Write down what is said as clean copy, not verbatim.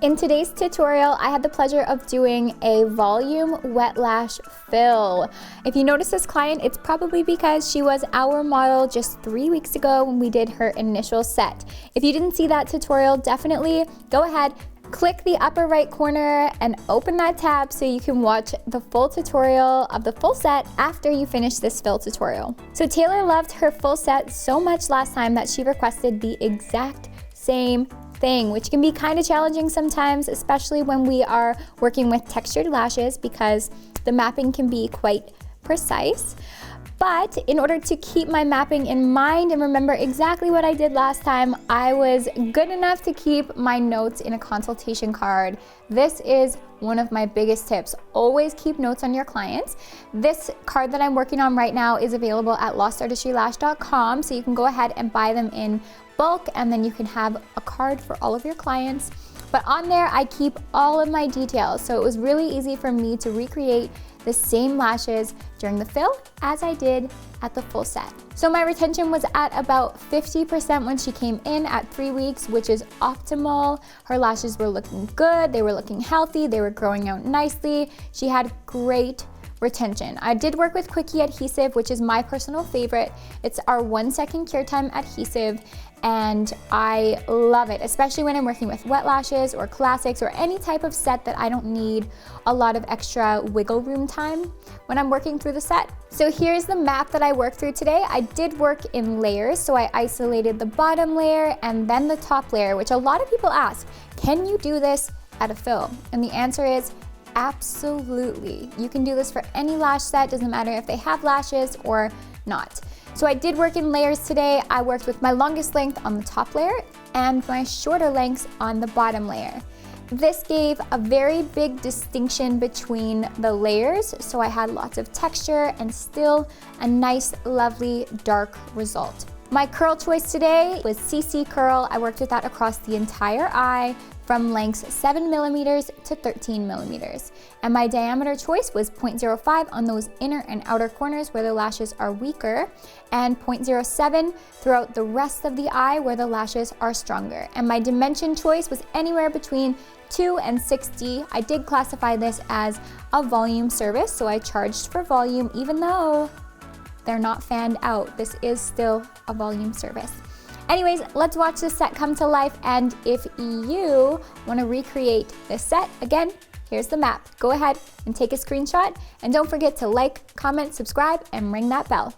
In today's tutorial, I had the pleasure of doing a volume wet lash fill. If you notice this client, it's probably because she was our model just 3 weeks ago when we did her initial set. If you didn't see that tutorial, definitely go ahead, click the upper right corner and open that tab so you can watch the full tutorial of the full set after you finish this fill tutorial. So Taylor loved her full set so much last time that she requested the exact same thing, which can be kind of challenging sometimes, especially when we are working with textured lashes because the mapping can be quite precise. But in order to keep my mapping in mind and remember exactly what I did last time, I was good enough to keep my notes in a consultation card. This is one of my biggest tips. Always keep notes on your clients. This card that I'm working on right now is available at lostartistrylash.com, so you can go ahead and buy them in bulk, and then you can have a card for all of your clients. But on there, I keep all of my details, so it was really easy for me to recreate the same lashes during the fill as I did at the full set. So my retention was at about 50% when she came in at 3 weeks, which is optimal. Her lashes were looking good, they were looking healthy, they were growing out nicely. She had great retention. I did work with Quickie adhesive, which is my personal favorite. It's our 1 second cure time adhesive, and I love it, especially when I'm working with wet lashes or classics or any type of set that I don't need a lot of extra wiggle room time when I'm working through the set. So here's the map that I worked through today. I did work in layers, so I isolated the bottom layer and then the top layer, which a lot of people ask, can you do this at a fill? And the answer is absolutely. You can do this for any lash set, doesn't matter if they have lashes or not. So I did work in layers today. I worked with my longest length on the top layer and my shorter lengths on the bottom layer. This gave a very big distinction between the layers, so I had lots of texture and still a nice, lovely, dark result. My curl choice today was CC curl. I worked with that across the entire eye from lengths 7mm to 13mm. And my diameter choice was 0.05 on those inner and outer corners where the lashes are weaker, and 0.07 throughout the rest of the eye where the lashes are stronger. And my dimension choice was anywhere between 2 and 6D. I did classify this as a volume service, so I charged for volume even though they're not fanned out. This is still a volume service. Anyways, let's watch this set come to life, and if you want to recreate this set, again, here's the map. Go ahead and take a screenshot, and don't forget to like, comment, subscribe, and ring that bell.